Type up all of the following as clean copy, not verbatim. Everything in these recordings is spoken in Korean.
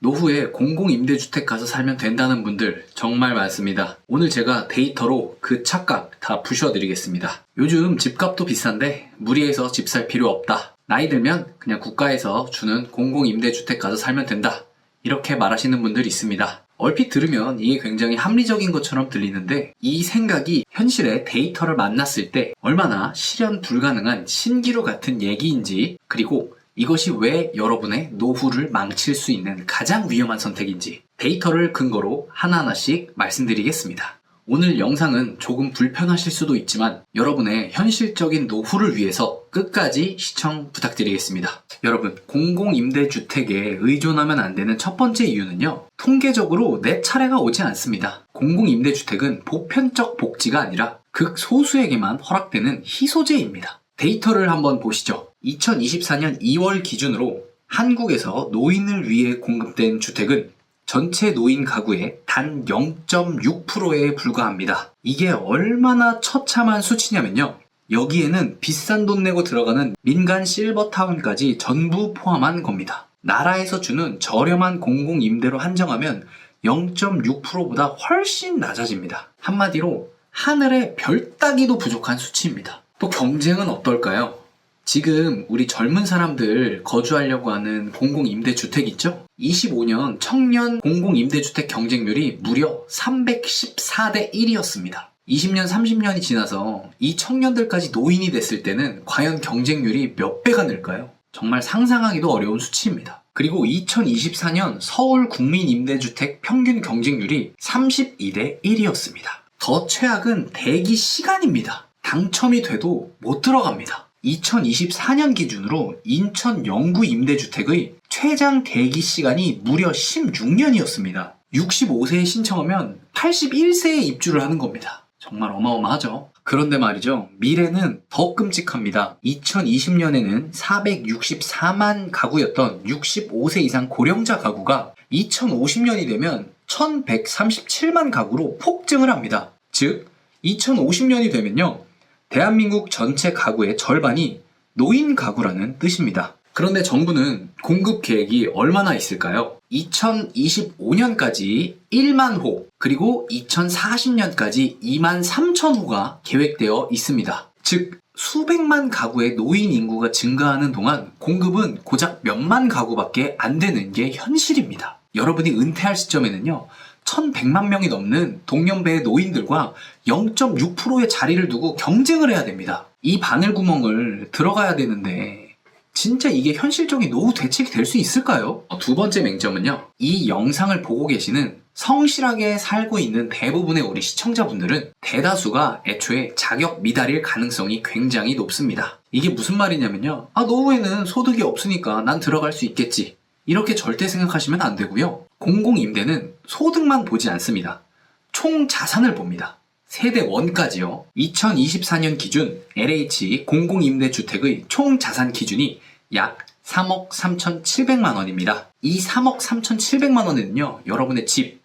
노후에 공공임대주택 가서 살면 된다는 분들 정말 많습니다. 오늘 제가 데이터로 그 착각 다 부셔드리겠습니다. 요즘 집값도 비싼데 무리해서 집 살 필요 없다. 나이 들면 그냥 국가에서 주는 공공임대주택 가서 살면 된다. 이렇게 말하시는 분들이 있습니다. 얼핏 들으면 이게 굉장히 합리적인 것처럼 들리는데 이 생각이 현실의 데이터를 만났을 때 얼마나 실현 불가능한 신기루 같은 얘기인지, 그리고 이것이 왜 여러분의 노후를 망칠 수 있는 가장 위험한 선택인지 데이터를 근거로 하나하나씩 말씀드리겠습니다. 오늘 영상은 조금 불편하실 수도 있지만 여러분의 현실적인 노후를 위해서 끝까지 시청 부탁드리겠습니다. 여러분, 공공임대주택에 의존하면 안 되는 첫 번째 이유는요, 통계적으로 내 차례가 오지 않습니다. 공공임대주택은 보편적 복지가 아니라 극소수에게만 허락되는 희소제입니다. 데이터를 한번 보시죠. 2024년 2월 기준으로 한국에서 노인을 위해 공급된 주택은 전체 노인 가구의 단 0.6%에 불과합니다. 이게 얼마나 처참한 수치냐면요, 여기에는 비싼 돈 내고 들어가는 민간 실버타운까지 전부 포함한 겁니다. 나라에서 주는 저렴한 공공임대로 한정하면 0.6%보다 훨씬 낮아집니다. 한마디로 하늘의 별 따기도 부족한 수치입니다. 또 경쟁은 어떨까요? 지금 우리 젊은 사람들 거주하려고 하는 공공임대주택 있죠? 25년 청년 공공임대주택 경쟁률이 무려 314대 1이었습니다. 20년, 30년이 지나서 이 청년들까지 노인이 됐을 때는 과연 경쟁률이 몇 배가 늘까요? 정말 상상하기도 어려운 수치입니다. 그리고 2024년 서울 국민임대주택 평균 경쟁률이 32대 1이었습니다. 더 최악은 대기 시간입니다. 당첨이 돼도 못 들어갑니다. 2024년 기준으로 인천 영구 임대주택의 최장 대기 시간이 무려 16년이었습니다. 65세에 신청하면 81세에 입주를 하는 겁니다. 정말 어마어마하죠. 그런데 말이죠, 미래는 더 끔찍합니다. 2020년에는 464만 가구였던 65세 이상 고령자 가구가 2050년이 되면 1137만 가구로 폭증을 합니다. 즉 2050년이 되면요, 대한민국 전체 가구의 절반이 노인 가구라는 뜻입니다. 그런데 정부는 공급 계획이 얼마나 있을까요? 2025년까지 1만 호, 그리고 2040년까지 2만 3천 호가 계획되어 있습니다. 즉 수백만 가구의 노인 인구가 증가하는 동안 공급은 고작 몇만 가구밖에 안 되는 게 현실입니다. 여러분이 은퇴할 시점에는요, 1100만 명이 넘는 동년배의 노인들과 0.6%의 자리를 두고 경쟁을 해야 됩니다. 이 바늘구멍을 들어가야 되는데 진짜 이게 현실적인 노후 대책이 될 수 있을까요? 두 번째 맹점은요, 이 영상을 보고 계시는 성실하게 살고 있는 대부분의 우리 시청자분들은 대다수가 애초에 자격 미달일 가능성이 굉장히 높습니다. 이게 무슨 말이냐면요, 노후에는 소득이 없으니까 난 들어갈 수 있겠지, 이렇게 절대 생각하시면 안 되고요. 공공임대는 소득만 보지 않습니다. 총 자산을 봅니다. 세대 원까지요. 2024년 기준 LH 공공임대주택의 총 자산 기준이 약 3억 3,700만 원입니다. 이 3억 3,700만 원에는요, 여러분의 집,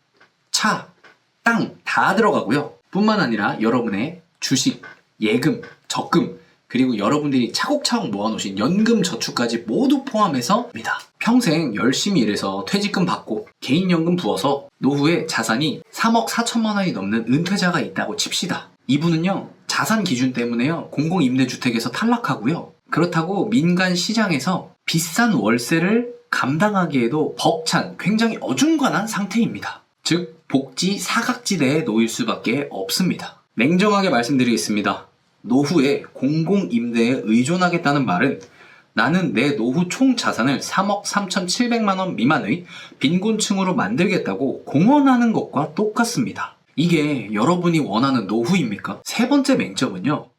차, 땅 다 들어가고요. 뿐만 아니라 여러분의 주식, 예금, 적금, 그리고 여러분들이 차곡차곡 모아놓으신 연금 저축까지 모두 포함해서입니다. 평생 열심히 일해서 퇴직금 받고 개인연금 부어서 노후에 자산이 3억 4천만 원이 넘는 은퇴자가 있다고 칩시다. 이분은요, 자산 기준 때문에요, 공공임대주택에서 탈락하고요. 그렇다고 민간 시장에서 비싼 월세를 감당하기에도 벅찬 굉장히 어중간한 상태입니다. 즉 복지 사각지대에 놓일 수밖에 없습니다. 냉정하게 말씀드리겠습니다. 노후에 공공임대에 의존하겠다는 말은 나는 내 노후 총 자산을 3억 3,700만 원 미만의 빈곤층으로 만들겠다고 공언하는 것과 똑같습니다. 이게 여러분이 원하는 노후입니까? 세 번째 맹점은요,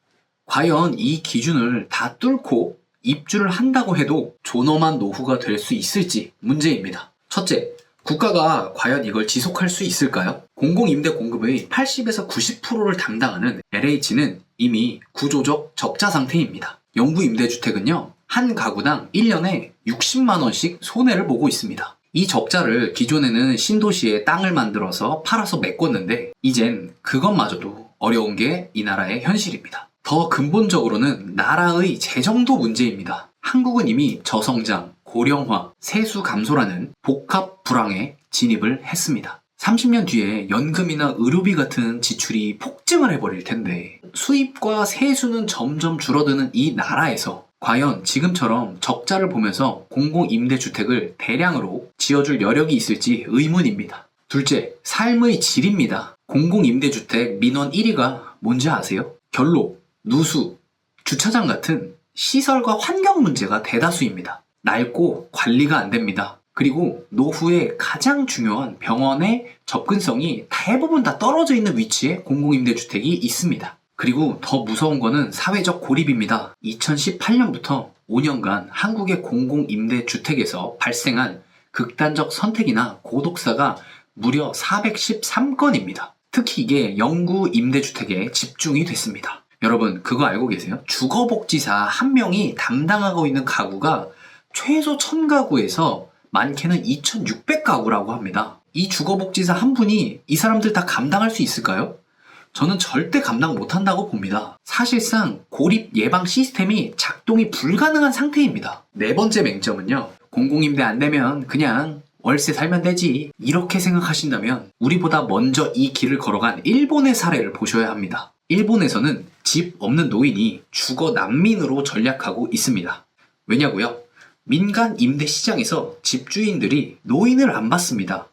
과연 이 기준을 다 뚫고 입주를 한다고 해도 존엄한 노후가 될 수 있을지 문제입니다. 첫째, 국가가 과연 이걸 지속할 수 있을까요? 공공임대 공급의 80에서 90%를 담당하는 LH는 이미 구조적 적자 상태입니다. 영구임대주택은요, 한 가구당 1년에 60만 원씩 손해를 보고 있습니다. 이 적자를 기존에는 신도시에 땅을 만들어서 팔아서 메꿨는데 이젠 그것마저도 어려운 게 이 나라의 현실입니다. 더 근본적으로는 나라의 재정도 문제입니다. 한국은 이미 저성장, 고령화, 세수 감소라는 복합 불황에 진입을 했습니다. 30년 뒤에 연금이나 의료비 같은 지출이 폭증을 해버릴 텐데 수입과 세수는 점점 줄어드는 이 나라에서 과연 지금처럼 적자를 보면서 공공임대주택을 대량으로 지어줄 여력이 있을지 의문입니다. 둘째, 삶의 질입니다. 공공임대주택 민원 1위가 뭔지 아세요? 결로, 누수, 주차장 같은 시설과 환경 문제가 대다수입니다. 낡고 관리가 안 됩니다. 그리고 노후에 가장 중요한 병원의 접근성이 대부분 다 떨어져 있는 위치에 공공임대주택이 있습니다. 그리고 더 무서운 거는 사회적 고립입니다. 2018년부터 5년간 한국의 공공임대주택에서 발생한 극단적 선택이나 고독사가 무려 413건입니다. 특히 이게 영구 임대주택에 집중이 됐습니다. 여러분 그거 알고 계세요? 주거복지사 한 명이 담당하고 있는 가구가 최소 1000가구에서 많게는 2600가구라고 합니다. 이 주거복지사 한 분이 이 사람들 다 감당할 수 있을까요? 저는 절대 감당 못한다고 봅니다. 사실상 고립 예방 시스템이 작동이 불가능한 상태입니다. 네 번째 맹점은요. 공공임대 안 되면 그냥 월세 살면 되지. 이렇게 생각하신다면 우리보다 먼저 이 길을 걸어간 일본의 사례를 보셔야 합니다. 일본에서는 집 없는 노인이 주거 난민으로 전략하고 있습니다. 왜냐고요? 민간 임대 시장에서 집주인들이 노인을 안 받습니다.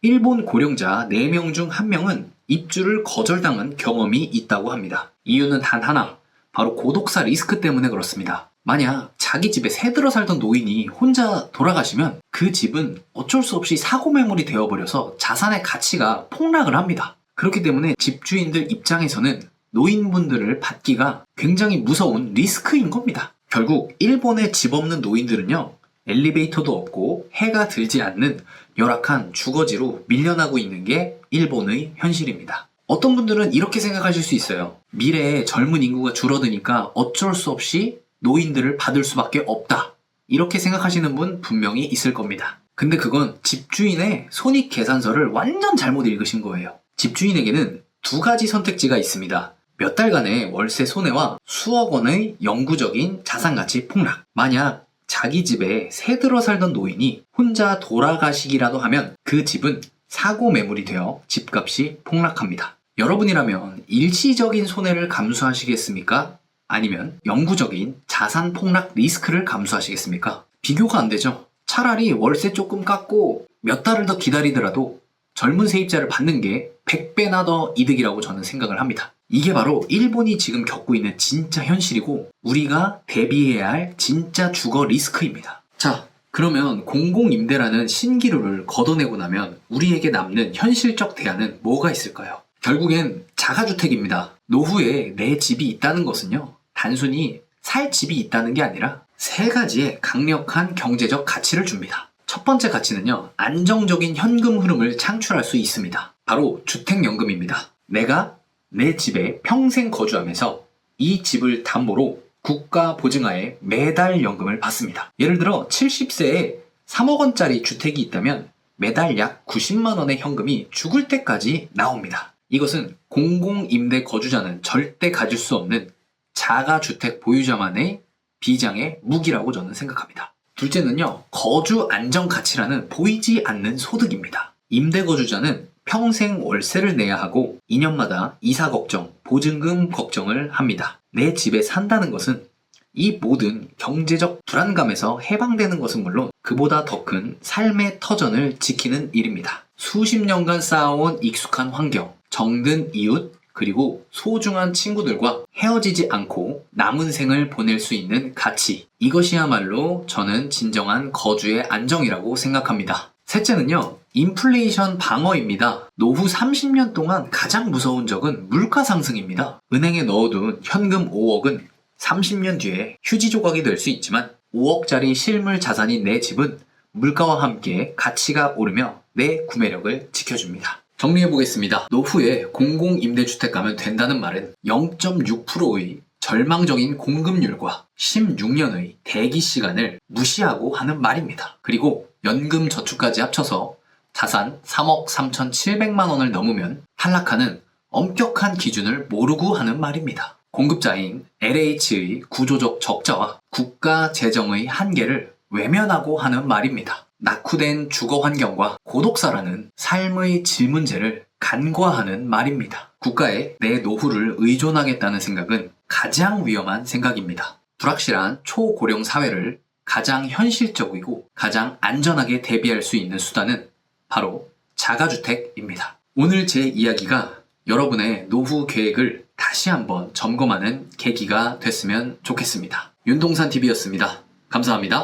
일본 고령자 4명 중 1명은 입주를 거절당한 경험이 있다고 합니다. 이유는 단 하나, 바로 고독사 리스크 때문에 그렇습니다. 만약 자기 집에 새들어 살던 노인이 혼자 돌아가시면 그 집은 어쩔 수 없이 사고 매물이 되어버려서 자산의 가치가 폭락을 합니다. 그렇기 때문에 집주인들 입장에서는 노인분들을 받기가 굉장히 무서운 리스크인 겁니다. 결국 일본의 집 없는 노인들은요, 엘리베이터도 없고 해가 들지 않는 열악한 주거지로 밀려나고 있는 게 일본의 현실입니다. 어떤 분들은 이렇게 생각하실 수 있어요. 미래에 젊은 인구가 줄어드니까 어쩔 수 없이 노인들을 받을 수밖에 없다. 이렇게 생각하시는 분 분명히 있을 겁니다. 근데 그건 집주인의 손익계산서를 완전 잘못 읽으신 거예요. 집주인에게는 두 가지 선택지가 있습니다. 몇 달간의 월세 손해와 수억 원의 영구적인 자산가치 폭락. 만약 자기 집에 새들어 살던 노인이 혼자 돌아가시기라도 하면 그 집은 사고 매물이 되어 집값이 폭락합니다. 여러분이라면 일시적인 손해를 감수하시겠습니까? 아니면 영구적인 자산 폭락 리스크를 감수하시겠습니까? 비교가 안 되죠. 차라리 월세 조금 깎고 몇 달을 더 기다리더라도 젊은 세입자를 받는 게 100배나 더 이득이라고 저는 생각을 합니다. 이게 바로 일본이 지금 겪고 있는 진짜 현실이고 우리가 대비해야 할 진짜 주거 리스크입니다. 자, 그러면 공공임대라는 신기루를 걷어내고 나면 우리에게 남는 현실적 대안은 뭐가 있을까요? 결국엔 자가주택입니다. 노후에 내 집이 있다는 것은요, 단순히 살 집이 있다는 게 아니라 세 가지의 강력한 경제적 가치를 줍니다. 첫 번째 가치는요, 안정적인 현금 흐름을 창출할 수 있습니다. 바로 주택연금입니다. 내가 내 집에 평생 거주하면서 이 집을 담보로 국가 보증하에 매달 연금을 받습니다. 예를 들어 70세에 3억 원짜리 주택이 있다면 매달 약 90만 원의 현금이 죽을 때까지 나옵니다. 이것은 공공임대 거주자는 절대 가질 수 없는 자가주택 보유자만의 비장의 무기라고 저는 생각합니다. 둘째는요, 거주 안정 가치라는 보이지 않는 소득입니다. 임대 거주자는 평생 월세를 내야 하고 2년마다 이사 걱정, 보증금 걱정을 합니다. 내 집에 산다는 것은 이 모든 경제적 불안감에서 해방되는 것은 물론 그보다 더 큰 삶의 터전을 지키는 일입니다. 수십 년간 쌓아온 익숙한 환경, 정든 이웃, 그리고 소중한 친구들과 헤어지지 않고 남은 생을 보낼 수 있는 가치. 이것이야말로 저는 진정한 거주의 안정이라고 생각합니다. 셋째는요, 인플레이션 방어입니다. 노후 30년 동안 가장 무서운 적은 물가 상승입니다. 은행에 넣어둔 현금 5억은 30년 뒤에 휴지 조각이 될 수 있지만 5억짜리 실물 자산인 내 집은 물가와 함께 가치가 오르며 내 구매력을 지켜줍니다. 정리해보겠습니다. 노후에 공공임대주택 가면 된다는 말은 0.6%의 절망적인 공급률과 16년의 대기 시간을 무시하고 하는 말입니다. 그리고 연금 저축까지 합쳐서 자산 3억 3,700만 원을 넘으면 탈락하는 엄격한 기준을 모르고 하는 말입니다. 공급자인 LH의 구조적 적자와 국가 재정의 한계를 외면하고 하는 말입니다. 낙후된 주거 환경과 고독사라는 삶의 질문제를 간과하는 말입니다. 국가에 내 노후를 의존하겠다는 생각은 가장 위험한 생각입니다. 불확실한 초고령 사회를 가장 현실적이고 가장 안전하게 대비할 수 있는 수단은 바로 자가주택입니다. 오늘 제 이야기가 여러분의 노후 계획을 다시 한번 점검하는 계기가 됐으면 좋겠습니다. 윤동산TV였습니다. 감사합니다.